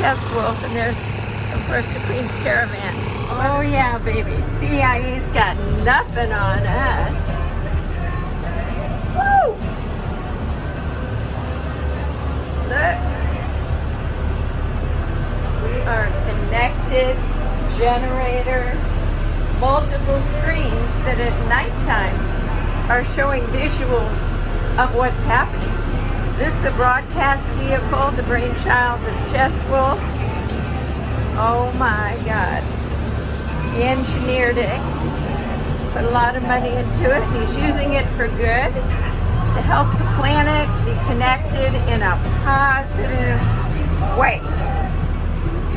Chesworth, and there's, of course, the Queen's Caravan. Oh yeah, baby. CIA's got nothing on us. Woo! Look. We are connected generators, multiple screens that at nighttime are showing visuals of what's happening. This is a broadcast vehicle, the brainchild of Chesworth. Oh my God. He engineered it, put a lot of money into it, and he's using it for good to help the planet be connected in a positive way.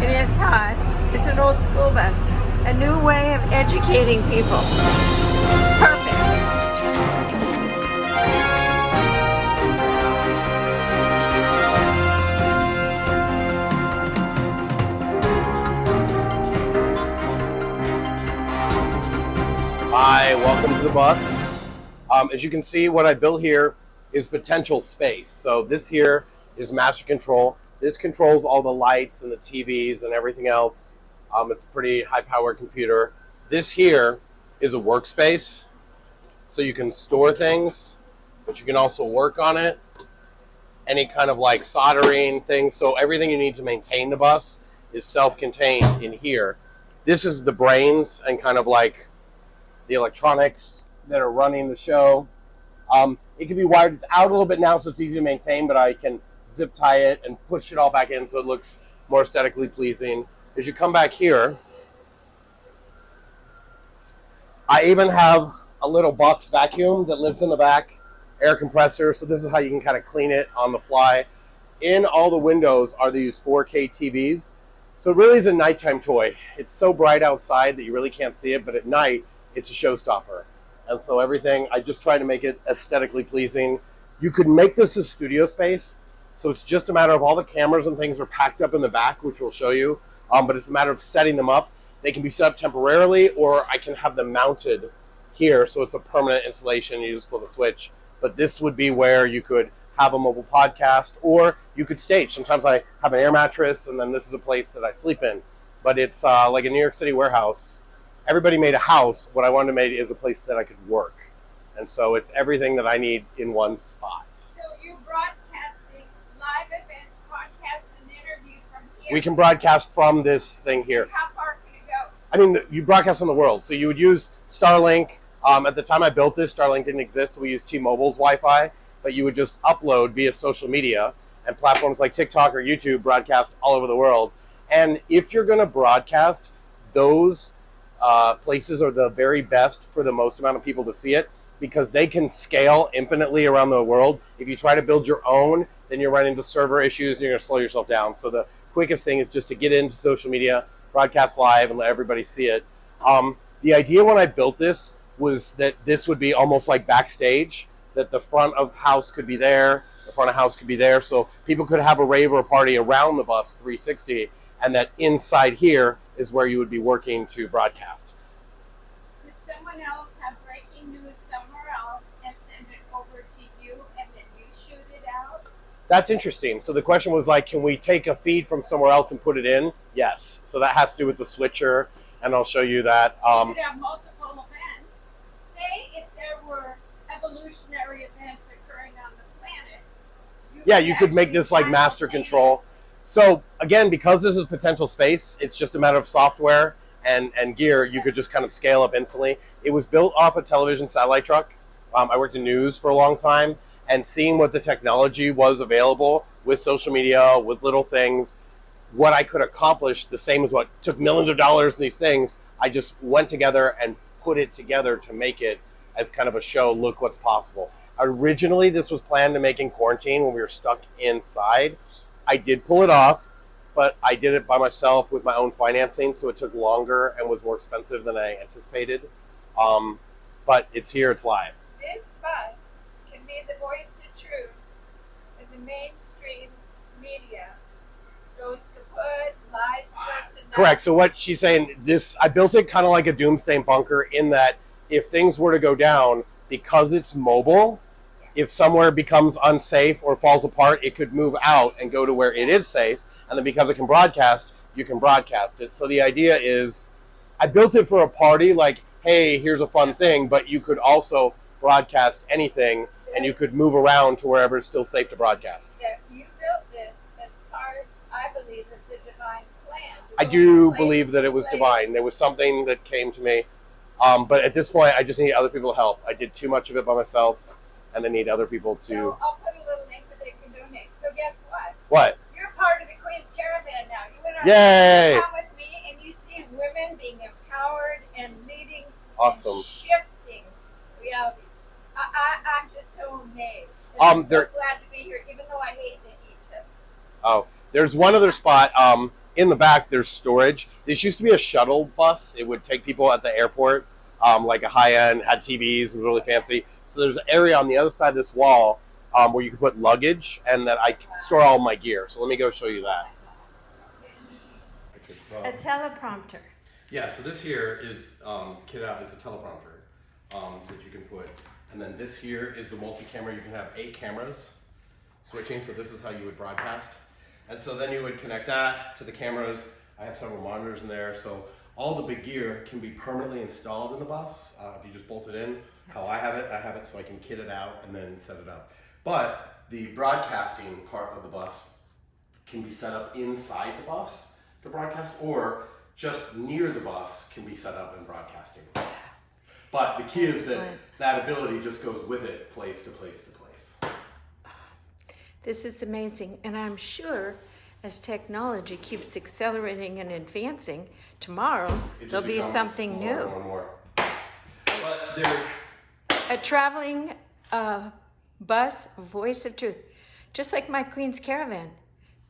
It is hot. It's an old school bus. A new way of educating people. Perfect. Hi, welcome to the bus. As you can see, what I built here is potential space. So this here is master control. This controls all the lights and the TVs and everything else. It's a pretty high-powered computer. This here is a workspace, so you can store things, but you can also work on it. Any kind of like soldering things. So everything you need to maintain the bus is self-contained in here. This is the brains and kind of like the electronics that are running the show. It can be wired. It's out a little bit now, so it's easy to maintain, but I can zip tie it and push it all back in so it looks more aesthetically pleasing. As you come back here, I even have a little box vacuum that lives in the back, air compressor, so this is how you can kind of clean it on the fly. In all the windows are these 4K TVs, so it really is a nighttime toy. It's so bright outside that you really can't see it, but at night, it's a showstopper. And so everything, I just try to make it aesthetically pleasing. You could make this a studio space. So it's just a matter of all the cameras and things are packed up in the back, which we'll show you. But it's a matter of setting them up. They can be set up temporarily, or I can have them mounted here. So it's a permanent installation. You just flip a switch. But this would be where you could have a mobile podcast, or you could stage. Sometimes I have an air mattress, and then this is a place that I sleep in. But it's like a New York City warehouse. Everybody made a house. What I wanted to make is a place that I could work. And so it's everything that I need in one spot. So you're broadcasting live events, podcasts, and interviews from here? We can broadcast from this thing here. How far can you go? I mean, you broadcast on the world. So you would use Starlink. At the time I built this, Starlink didn't exist, so we used T-Mobile's Wi-Fi. But you would just upload via social media, and platforms like TikTok or YouTube broadcast all over the world. And if you're going to broadcast, those places are the very best for the most amount of people to see it, because they can scale infinitely around the world. If you try to build your own, then you're running into server issues and you're going to slow yourself down. So the quickest thing is just to get into social media, broadcast live, and let everybody see it. The idea when I built this was that this would be almost like backstage, that the front of house could be there, the front of house could be there, so people could have a rave or a party around the bus 360, and that inside here is where you would be working to broadcast. Could someone else have breaking news somewhere else and send it over to you, and then you shoot it out? That's interesting. So the question was like, can we take a feed from somewhere else and put it in? Yes. So that has to do with the switcher, and I'll show you that. You could have multiple events. Say if there were evolutionary events occurring on the planet. You could make this like master control. So again, because this is potential space, it's just a matter of software and gear. You could just kind of scale up instantly. It was built off a television satellite truck. I worked in news for a long time, and seeing what the technology was available with social media, with little things, what I could accomplish, the same as what took millions of dollars in these things, I just went together and put it together to make it as kind of a show, look what's possible. Originally, this was planned to make in quarantine when we were stuck inside. I did pull it off, but I did it by myself with my own financing, so it took longer and was more expensive than I anticipated. But it's here, it's live. This bus can be the voice of truth in the mainstream media. Those kaput, lies, threats, and Correct. So what she's saying, I built it kind of like a doomsday bunker, in that if things were to go down, because it's mobile, if somewhere becomes unsafe or falls apart, it could move out and go to where it is safe, and then because it can broadcast, you can broadcast it. So the idea is, I built it for a party, like, hey, here's a fun thing, but you could also broadcast anything, and you could move around to wherever it's still safe to broadcast. Yeah, you built this as part, I believe, of the divine plan. I do believe that it was divine. There was something that came to me. But at this point, I just need other people to help. I did too much of it by myself, and I need other people to... So I'll put a little link that they can donate. So guess what? What? You're part of the Queen's Caravan now. You went on Yay! come with me, and you see women being empowered and leading Awesome. and shifting reality. I'm just so amazed. I'm so glad to be here, even though I hate to eat Chesworth. Oh, there's one other spot. In the back, there's storage. This used to be a shuttle bus. It would take people at the airport, like a high-end, had TVs, was really fancy. So there's an area on the other side of this wall where you can put luggage, and that I store all my gear. So let me go show you that. A teleprompter. Yeah, so this here is 𝐀𝐁𝐎𝐔𝐓. It's a teleprompter that you can put. And then this here is the multi-camera. You can have 8 cameras switching, so this is how you would broadcast. And so then you would connect that to the cameras. I have several monitors in there, so all the big gear can be permanently installed in the bus. If you just bolt it in, how I have it so I can kit it out and then set it up. But the broadcasting part of the bus can be set up inside the bus to broadcast, or just near the bus can be set up in broadcasting. But the key is that ability just goes with it, place to place to place. This is amazing, and I'm sure as technology keeps accelerating and advancing, tomorrow there'll be something new. More and more. But a traveling bus, voice of truth. Just like my Queen's Caravan.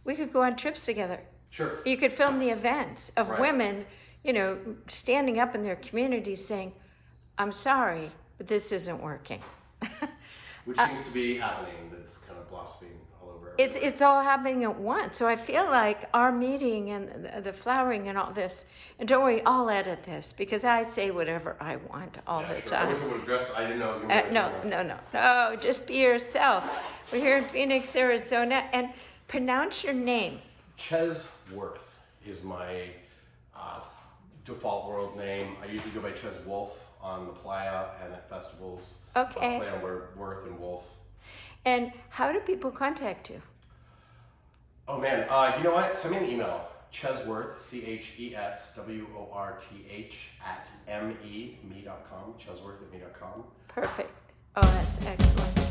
We could go on trips together. Sure. You could film the events of women, standing up in their communities saying, I'm sorry, but this isn't working. Which seems to be happening. That's kind of blossoming all over. It's all happening at once. So I feel like our meeting and the flowering and all this, and don't worry, I'll edit this because I say whatever I want all the time. I wish I would have dressed. I didn't know I was going to No, just be yourself. We're here in Phoenix, Arizona, and pronounce your name. Chesworth is my default world name. I usually go by 𝐀𝐁𝐎𝐔𝐓 on the playa and at festivals. Okay. I play on Worth and Wolf. And how do people contact you? Oh man, you know what? Send me an email. Chesworth, 𝐀𝐻ESWORTH @me.com. Chesworth@me.com. Perfect. Oh, that's excellent.